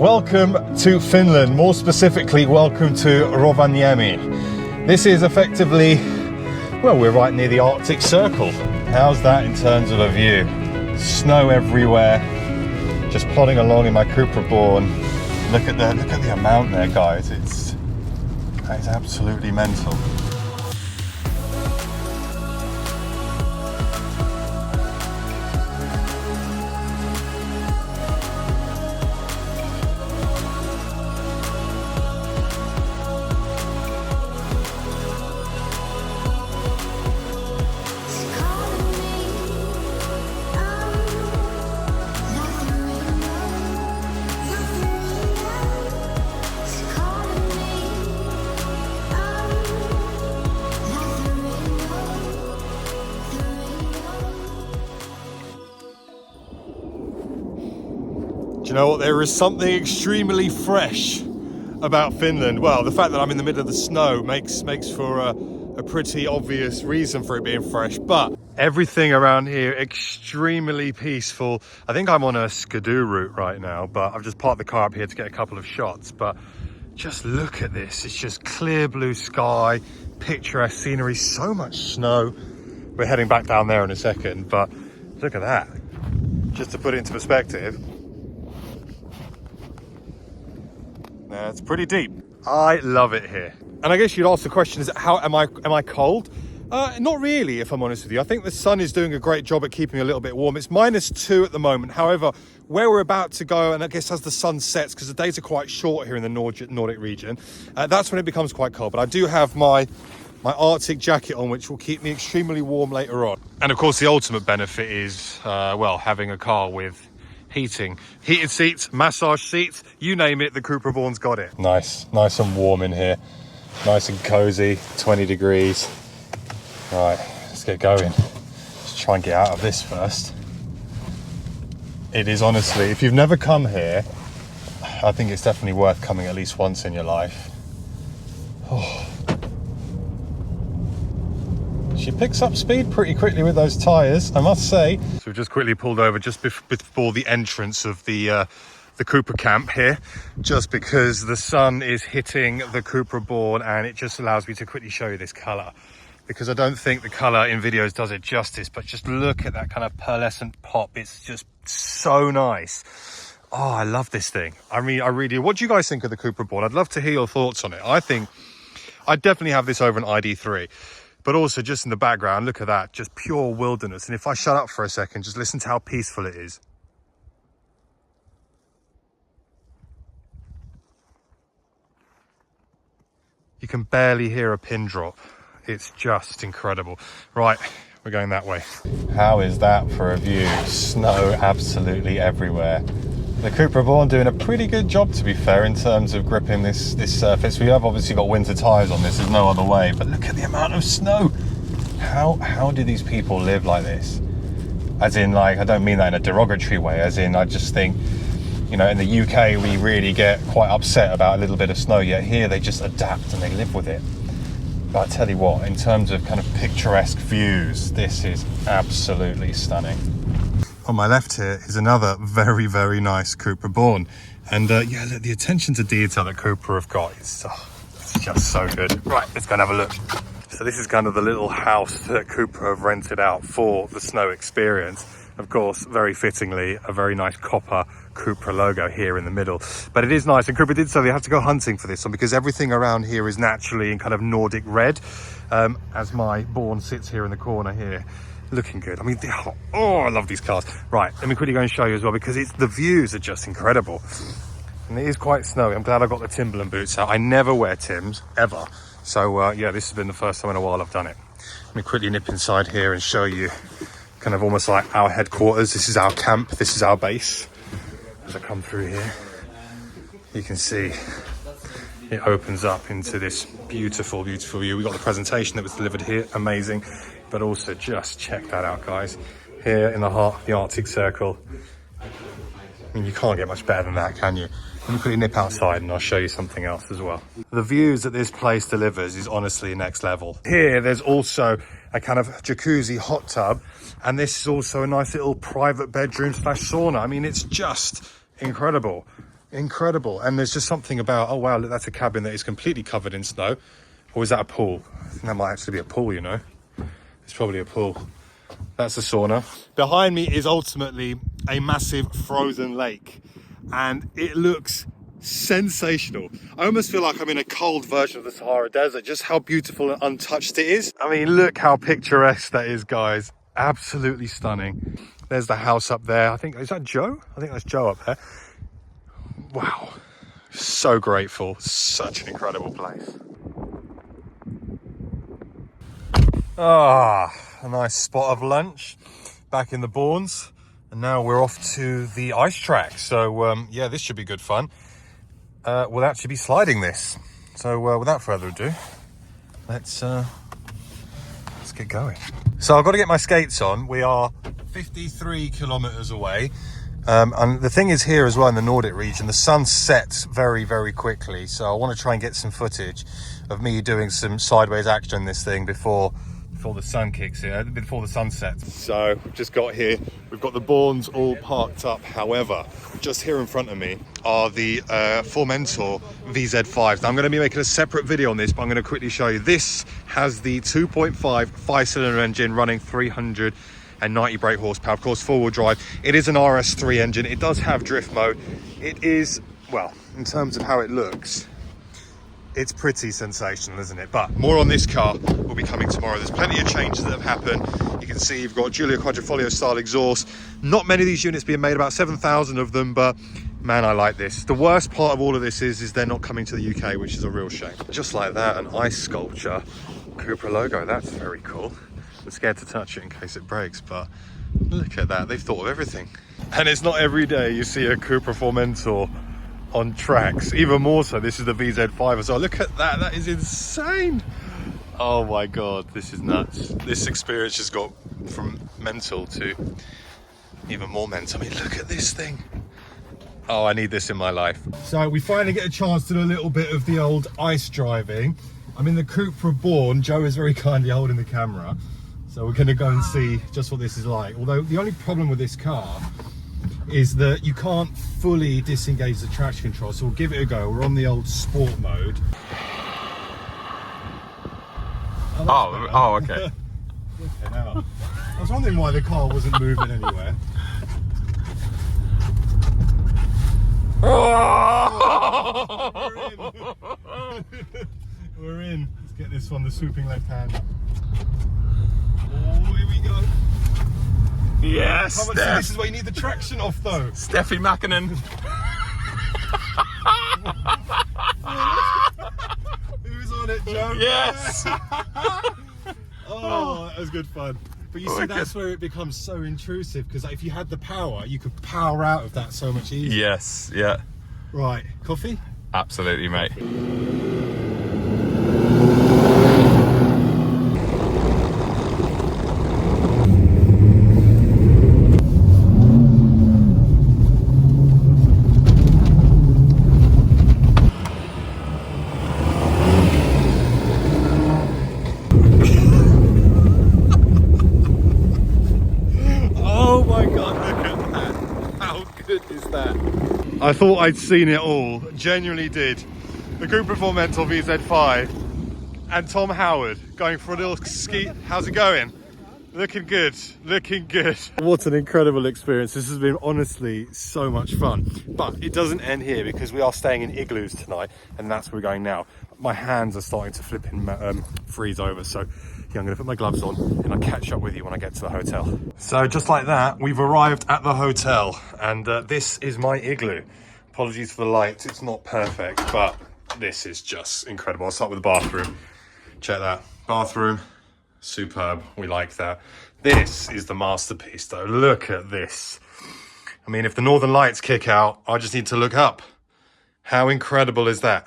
Welcome to Finland, more specifically welcome to Rovaniemi. This is effectively, well, we're right near the Arctic Circle. How's that in terms of a view? Snow everywhere, just plodding along in my Cupra Born. Look at the amount there, guys. That is absolutely mental. You know what, there is something extremely fresh about Finland. Well, the fact that I'm in the middle of the snow makes for a pretty obvious reason for it being fresh, but everything around here extremely peaceful. I think I'm on a skidoo route right now, but I've just parked the car up here to get a couple of shots. But just look at this, it's just clear blue sky, picturesque scenery, so much snow. We're heading back down there in a second, but look at that. Just to put it into perspective, it's pretty deep. I love it here. And I guess you'd ask the question, is how am I cold? Not really, if I'm honest with you. I think the sun is doing a great job at keeping me a little bit warm. It's -2 at the moment. However, where we're about to go, and I guess as the sun sets, because the days are quite short here in the Nordic region, that's when it becomes quite cold. But I do have my Arctic jacket on, which will keep me extremely warm later on. And of course, the ultimate benefit is, well, having a car with heating, heated seats, massage seats, you name it, the Cupra Born's got it. Nice and warm in here, nice and cozy, 20 degrees. Right, let's get going. Let's try and get out of this first. It is honestly, if you've never come here, I think it's definitely worth coming at least once in your life. Oh. She picks up speed pretty quickly with those tyres, I must say. So we've just quickly pulled over just before the entrance of the Cupra camp here, just because the sun is hitting the Cupra Born, and it just allows me to quickly show you this colour, because I don't think the colour in videos does it justice. But just look at that kind of pearlescent pop. It's just so nice. Oh, I love this thing. I mean, I really do. What do you guys think of the Cupra Born? I'd love to hear your thoughts on it. I think I'd definitely have this over an ID3. But also, just in the background, look at that, just pure wilderness. And if I shut up for a second, just listen to how peaceful it is. You can barely hear a pin drop. It's just incredible. Right, we're going that way. How is that for a view? Snow absolutely everywhere. The Cupra Born doing a pretty good job, to be fair, in terms of gripping this surface. We have obviously got winter tyres on this, there's no other way, but look at the amount of snow. How do these people live like this? As in, like, I don't mean that in a derogatory way, as in, I just think, you know, in the UK, we really get quite upset about a little bit of snow, yet here they just adapt and they live with it. But I tell you what, in terms of kind of picturesque views, this is absolutely stunning. On my left here is another very, very nice Cupra Born. And yeah, look, the attention to detail that Cupra have got is it's just so good. Right, let's go and have a look. So this is kind of the little house that Cupra have rented out for the snow experience. Of course, very fittingly, a very nice copper Cupra logo here in the middle. But it is nice, and Cupra did say they have to go hunting for this one, because everything around here is naturally in kind of Nordic red, as my Born sits here in the corner here. Looking good. I mean, oh, I love these cars. Right, let me quickly go and show you as well, because the views are just incredible. And it is quite snowy. I'm glad I got the Timberland boots out. I never wear Timbs, ever. So yeah, this has been the first time in a while I've done it. Let me quickly nip inside here and show you kind of almost like our headquarters. This is our camp, this is our base. As I come through here, you can see it opens up into this beautiful, beautiful view. We got the presentation that was delivered here, amazing. But also, just check that out, guys. Here in the heart of the Arctic Circle. I mean, you can't get much better than that, can you? Let me quickly nip outside and I'll show you something else as well. The views that this place delivers is honestly next level. Here, there's also a kind of jacuzzi hot tub, and this is also a nice little private bedroom / sauna. I mean, it's just incredible. Incredible. And there's just something about, oh wow, look, that's a cabin that is completely covered in snow. Or is that a pool? I think that might actually be a pool, you know. It's probably a pool. That's a sauna. Behind me is ultimately a massive frozen lake, and it looks sensational. I almost feel like I'm in a cold version of the Sahara Desert, just how beautiful and untouched it is. I mean, look how picturesque that is, guys. Absolutely stunning. There's the house up there. I think, is that Joe? I think that's Joe up there. Wow. So grateful. Such an incredible place. Ah, a nice spot of lunch back in the Borns. And now we're off to the ice track. So, yeah, this should be good fun. We'll actually be sliding this. So, without further ado, let's get going. So I've got to get my skates on. We are 53 kilometers away. And the thing is here as well in the Nordic region, the sun sets very, very quickly. So I want to try and get some footage of me doing some sideways action in this thing before the sun kicks in, before the sun sets. So we've just got here, we've got the Borns all parked up. However, just here in front of me are the Formentor VZ5s. Now I'm going to be making a separate video on this, but I'm going to quickly show you. This has the 2.5 5-cylinder engine running 390 brake horsepower, of course, four-wheel drive. It is an RS3 engine. It does have drift mode. It is, well, in terms of how it looks, it's pretty sensational, isn't it? But more on this car will be coming tomorrow. There's plenty of changes that have happened. You can see you've got Giulia Quadrifoglio style exhaust. Not many of these units being made, about 7,000 of them, but man, I like this. The worst part of all of this is they're not coming to the UK, which is a real shame. Just like that, an ice sculpture Cupra logo. That's very cool. I'm scared to touch it in case it breaks, but look at that. They've thought of everything. And it's not every day you see a Cupra Formentor on tracks. Even more so, this is the VZ5 as well. Look at that. That is insane. Oh my God, this is nuts. This experience has got from mental to even more mental. I mean, look at this thing. Oh, I need this in my life. So we finally get a chance to do a little bit of the old ice driving. I'm in the Cupra Born. Joe is very kindly holding the camera. So we're gonna go and see just what this is like. Although the only problem with this car is that you can't fully disengage the traction control. So we'll give it a go. We're on the old sport mode. Oh, okay. Okay, now. I was wondering why the car wasn't moving anywhere. We're in. Let's get this one, the swooping left hand. Oh, here we go. Yes, So this is where you need the traction off, though. Steffi Mäkinen. Who's on it, Joe? Yes. Oh, that was good fun. But you see, that's where it becomes so intrusive, because if you had the power, you could power out of that so much easier. Yes, yeah. Right, coffee? Absolutely, mate. I thought I'd seen it all, genuinely did. The Cupra Formentor VZ5 and Tom Howard going for a little ski. How's it going? Looking good, looking good. What an incredible experience. This has been honestly so much fun. But it doesn't end here, because we are staying in igloos tonight, and that's where we're going now. My hands are starting to flip and freeze over, so yeah, I'm gonna put my gloves on and I'll catch up with you when I get to the hotel. So just like that, we've arrived at the hotel, and this is my igloo. Apologies for the light, it's not perfect, but this is just incredible. I'll start with the bathroom. Check that, bathroom, superb, we like that. This is the masterpiece though, look at this. I mean, if the Northern Lights kick out, I just need to look up. How incredible is that?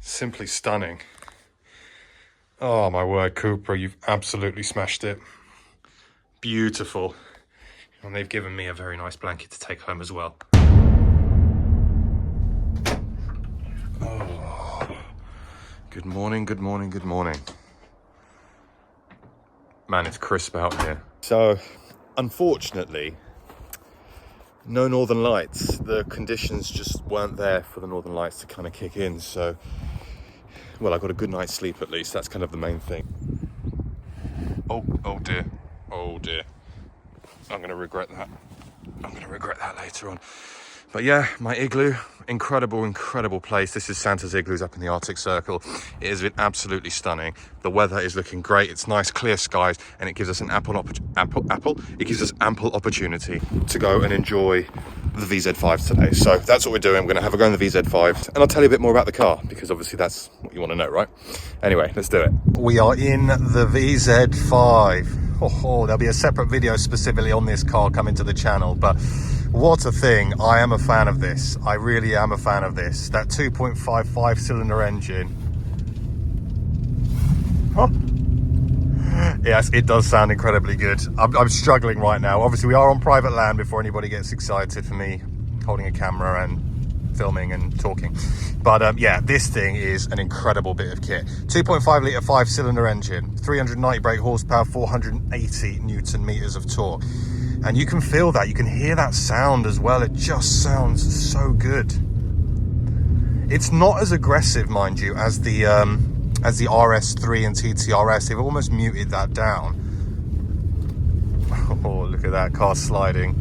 Simply stunning. Oh my word, Cupra, you've absolutely smashed it. Beautiful. And they've given me a very nice blanket to take home as well. Oh. Good morning, good morning, good morning. Man, it's crisp out here. So, unfortunately, no northern lights. The conditions just weren't there for the northern lights to kind of kick in. So, well, I got a good night's sleep at least. That's kind of the main thing. Oh dear. Oh dear. I'm going to regret that. I'm going to regret that later on. But yeah, my igloo, incredible place. This is Santa's Igloos up in the Arctic Circle. It has been absolutely stunning. The weather is looking great. It's nice, clear skies, and it gives us an ample opportunity to go and enjoy the VZ5s today. So that's what we're doing. We're going to have a go in the VZ5s, and I'll tell you a bit more about the car because obviously that's what you want to know, right? Anyway, let's do it. We are in the VZ5. There'll be a separate video specifically on this car coming to the channel, but what a thing. I am a fan of this. I really am a fan of this. That 2.5 5-cylinder engine. Huh? Yes, it does sound incredibly good. I'm struggling right now. Obviously, we are on private land before anybody gets excited for me holding a camera and filming and talking. But yeah, this thing is an incredible bit of kit. 2.5 litre 5-cylinder engine, 390 brake horsepower, 480 Newton meters of torque. And you can feel that, you can hear that sound as well. It just sounds so good. It's not as aggressive, mind you, as the RS3 and TTRS. They've almost muted that down. Oh, look at that car sliding.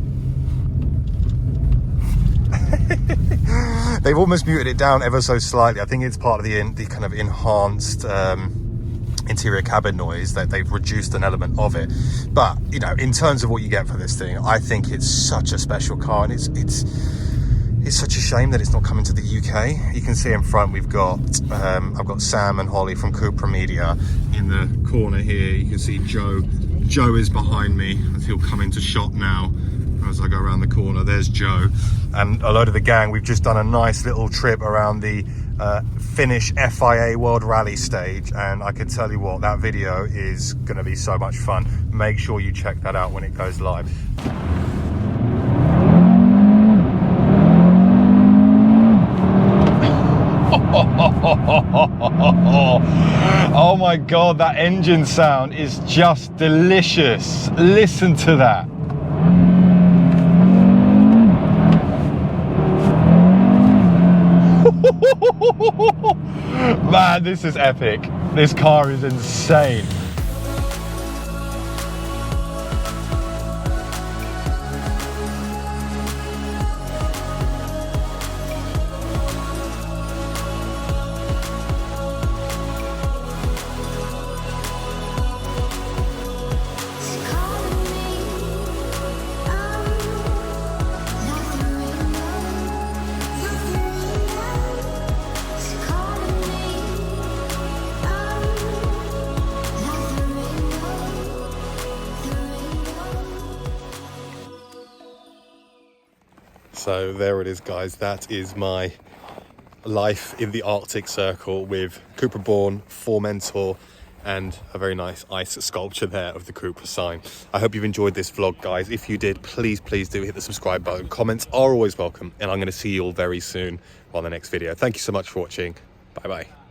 They've almost muted it down ever so slightly. I think it's part of the kind of enhanced interior cabin noise that they've reduced an element of it. But you know, in terms of what you get for this thing, I think it's such a special car, and it's such a shame that it's not coming to the UK. You can see in front we've got I've got Sam and Holly from Cupra Media. In the corner here you can see Joe. Joe is behind me as he'll come into shot now. As I go around the corner, there's Joe and a load of the gang. We've just done a nice little trip around the Finnish FIA World Rally stage, and I can tell you what, that video is going to be so much fun. Make sure you check that out when it goes live. Oh my god, that engine sound is just delicious. Listen to that. Man, this is epic. This car is insane. So there it is, guys. That is my life in the Arctic Circle with Cupra Born, Formentor, and a very nice ice sculpture there of the Cupra sign. I hope you've enjoyed this vlog, guys. If you did, please do hit the subscribe button. Comments are always welcome, and I'm going to see you all very soon on the next video. Thank you so much for watching. Bye bye.